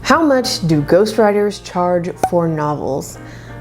How much do ghostwriters charge for novels?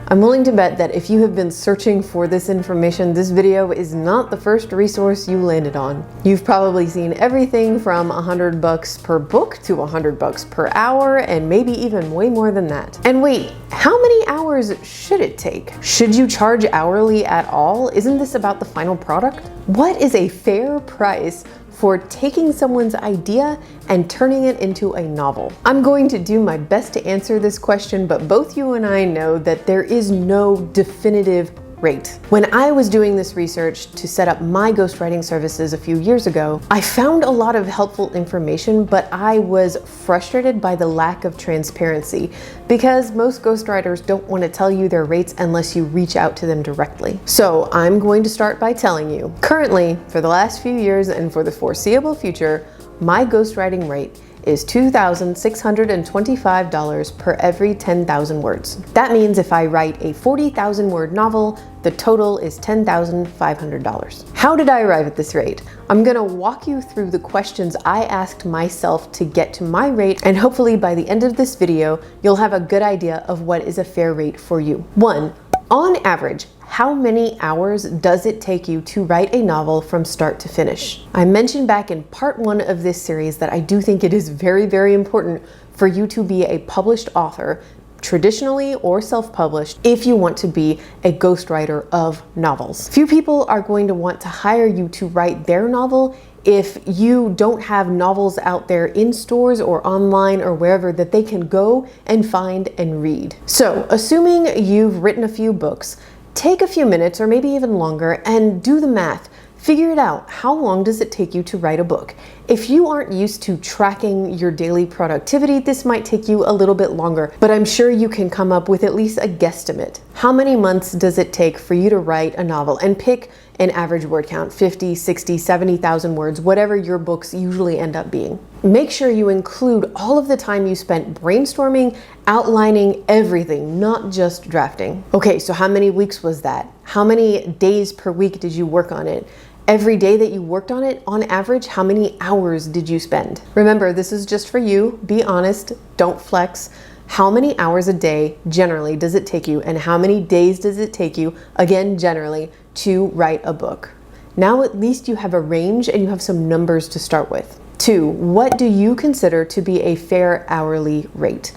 I'm willing to bet that if you have been searching for this information, this video is not the first resource you landed on. You've probably seen everything from $100 per book to $100 per hour, and maybe even way more than that. And wait, how many hours should it take? Should you charge hourly at all? Isn't this about the final product? What is a fair price for taking someone's idea and turning it into a novel? I'm going to do my best to answer this question, but both you and I know that there is no definitive rate. When I was doing this research to set up my ghostwriting services a few years ago, I found a lot of helpful information, but I was frustrated by the lack of transparency because most ghostwriters don't want to tell you their rates unless you reach out to them directly. So I'm going to start by telling you, currently, for the last few years and for the foreseeable future, my ghostwriting rate is $2,625 per every 10,000 words. That means if I write a 40,000 word novel, the total is $10,500. How did I arrive at this rate? I'm gonna walk you through the questions I asked myself to get to my rate, and hopefully by the end of this video, you'll have a good idea of what is a fair rate for you. 1. On average, how many hours does it take you to write a novel from start to finish? I mentioned back in part 1 of this series that I do think it is very, very important for you to be a published author, traditionally or self-published, if you want to be a ghostwriter of novels. Few people are going to want to hire you to write their novel if you don't have novels out there in stores or online or wherever that they can go and find and read. So, assuming you've written a few books, take a few minutes or maybe even longer and do the math. Figure it out. How long does it take you to write a book? If you aren't used to tracking your daily productivity, this might take you a little bit longer, but I'm sure you can come up with at least a guesstimate. How many months does it take for you to write a novel? And pick an average word count, 50, 60, 70,000 words, whatever your books usually end up being. Make sure you include all of the time you spent brainstorming, outlining everything, not just drafting. Okay, so how many weeks was that? How many days per week did you work on it? Every day that you worked on it, on average, how many hours did you spend? Remember, this is just for you. Be honest, don't flex. How many hours a day generally does it take you, and how many days does it take you, again, generally, to write a book? Now at least you have a range and you have some numbers to start with. 2, what do you consider to be a fair hourly rate?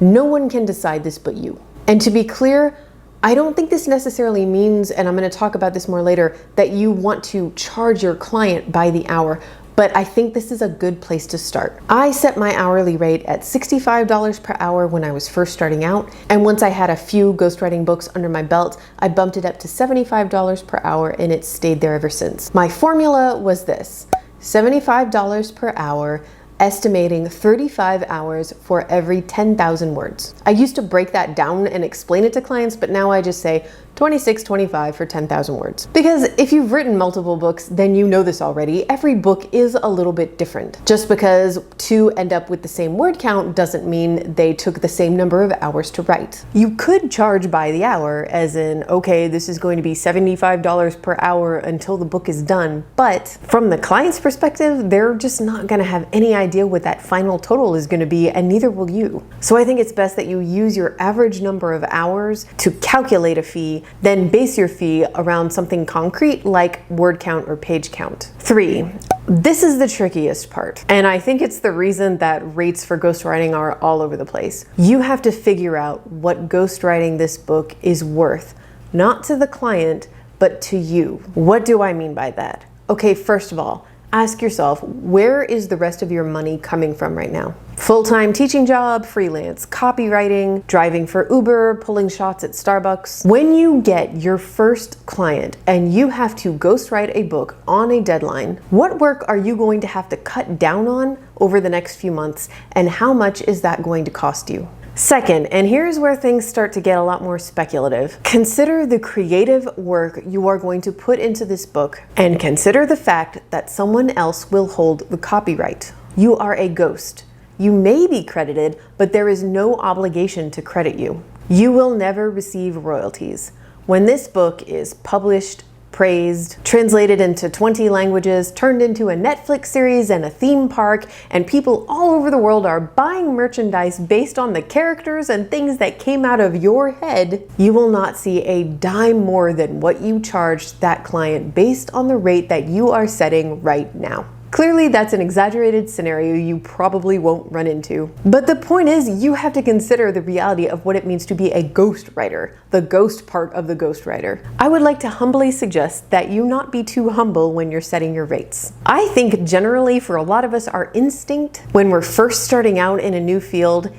No one can decide this but you. And to be clear, I don't think this necessarily means, and I'm going to talk about this more later, that you want to charge your client by the hour, but I think this is a good place to start. I set my hourly rate at $65 per hour when I was first starting out, and once I had a few ghostwriting books under my belt, I bumped it up to $75 per hour, and it's stayed there ever since. My formula was this: $75 per hour, estimating 35 hours for every 10,000 words. I used to break that down and explain it to clients, but now I just say $26.25 for 10,000 words. Because if you've written multiple books, then you know this already. Every book is a little bit different. Just because 2 end up with the same word count doesn't mean they took the same number of hours to write. You could charge by the hour, as in, okay, this is going to be $75 per hour until the book is done. But from the client's perspective, they're just not gonna have any idea what that final total is gonna be, and neither will you. So I think it's best that you use your average number of hours to calculate a fee, then base your fee around something concrete like word count or page count. 3, this is the trickiest part, and I think it's the reason that rates for ghostwriting are all over the place. You have to figure out what ghostwriting this book is worth, not to the client, but to you. What do I mean by that? Okay, first of all, ask yourself, where is the rest of your money coming from right now? Full-time teaching job, freelance, copywriting, driving for Uber, pulling shots at Starbucks. When you get your first client and you have to ghostwrite a book on a deadline, what work are you going to have to cut down on over the next few months, and how much is that going to cost you? Second, and here's where things start to get a lot more speculative, consider the creative work you are going to put into this book, and consider the fact that someone else will hold the copyright. You are a ghost. You may be credited, but there is no obligation to credit you. You will never receive royalties. When this book is published, praised, translated into 20 languages, turned into a Netflix series and a theme park, and people all over the world are buying merchandise based on the characters and things that came out of your head, you will not see a dime more than what you charged that client based on the rate that you are setting right now. Clearly, that's an exaggerated scenario you probably won't run into. But the point is, you have to consider the reality of what it means to be a ghostwriter, the ghost part of the ghostwriter. I would like to humbly suggest that you not be too humble when you're setting your rates. I think generally for a lot of us, our instinct when we're first starting out in a new field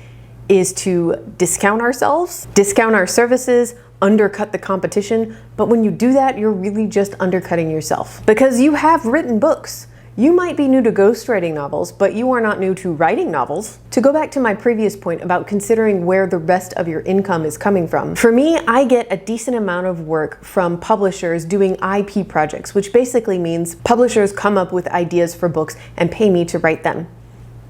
is to discount ourselves, discount our services, undercut the competition. But when you do that, you're really just undercutting yourself because you have written books. You might be new to ghostwriting novels, but you are not new to writing novels. To go back to my previous point about considering where the rest of your income is coming from, for me, I get a decent amount of work from publishers doing IP projects, which basically means publishers come up with ideas for books and pay me to write them.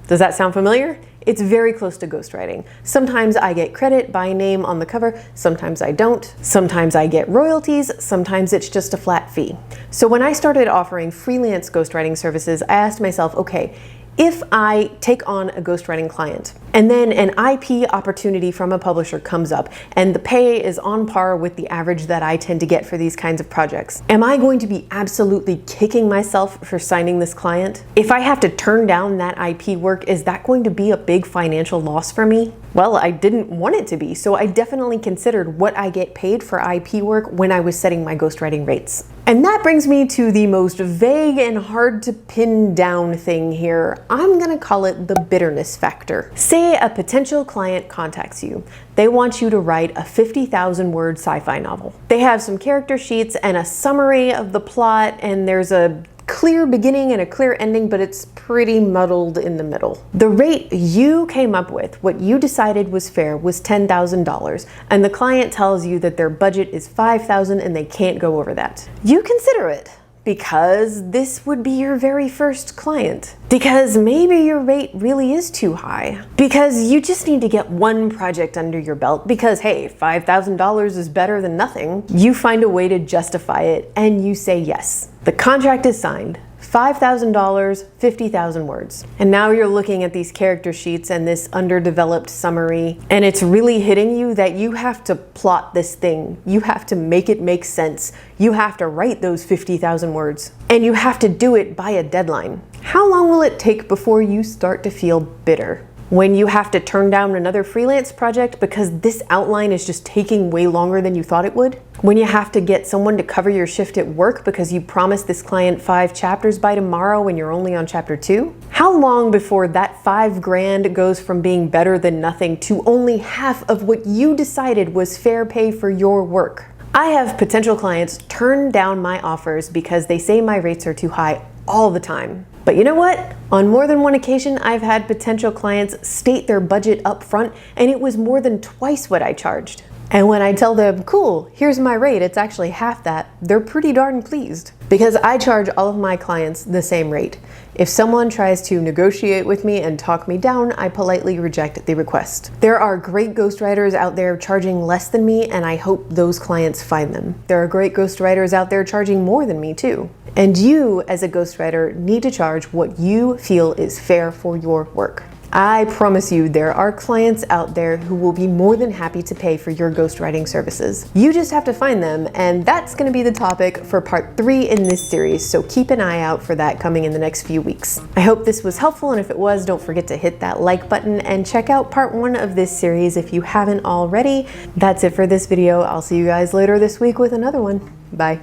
Does that sound familiar? It's very close to ghostwriting. Sometimes I get credit by name on the cover, sometimes I don't. Sometimes I get royalties, sometimes it's just a flat fee. So when I started offering freelance ghostwriting services, I asked myself, okay, if I take on a ghostwriting client and then an IP opportunity from a publisher comes up and the pay is on par with the average that I tend to get for these kinds of projects, am I going to be absolutely kicking myself for signing this client? If I have to turn down that IP work, is that going to be a big financial loss for me? Well, I didn't want it to be, so I definitely considered what I get paid for IP work when I was setting my ghostwriting rates. And that brings me to the most vague and hard to pin down thing here. I'm gonna call it the bitterness factor. Say a potential client contacts you. They want you to write a 50,000 word sci-fi novel. They have some character sheets and a summary of the plot, and there's a clear beginning and a clear ending, but it's pretty muddled in the middle. The rate you came up with, what you decided was fair, was $10,000, and the client tells you that their budget is $5,000 and they can't go over that. You consider it, because this would be your very first client. Because maybe your rate really is too high. Because you just need to get one project under your belt because, hey, $5,000 is better than nothing. You find a way to justify it and you say yes. The contract is signed. $5,000, 50,000 words. And now you're looking at these character sheets and this underdeveloped summary, and it's really hitting you that you have to plot this thing. You have to make it make sense. You have to write those 50,000 words. And you have to do it by a deadline. How long will it take before you start to feel bitter? When you have to turn down another freelance project because this outline is just taking way longer than you thought it would? When you have to get someone to cover your shift at work because you promised this client 5 chapters by tomorrow when you're only on chapter 2? How long before that $5,000 goes from being better than nothing to only half of what you decided was fair pay for your work? I have potential clients turn down my offers because they say my rates are too high all the time. But you know what? On more than one occasion, I've had potential clients state their budget up front, and it was more than twice what I charged. And when I tell them, cool, here's my rate, it's actually half that, they're pretty darn pleased. Because I charge all of my clients the same rate. If someone tries to negotiate with me and talk me down, I politely reject the request. There are great ghostwriters out there charging less than me, and I hope those clients find them. There are great ghostwriters out there charging more than me too. And you, as a ghostwriter, need to charge what you feel is fair for your work. I promise you there are clients out there who will be more than happy to pay for your ghostwriting services. You just have to find them, and that's going to be the topic for part 3 in this series, so keep an eye out for that coming in the next few weeks. I hope this was helpful, and if it was, don't forget to hit that like button and check out part 1 of this series if you haven't already. That's it for this video. I'll see you guys later this week with another one. Bye.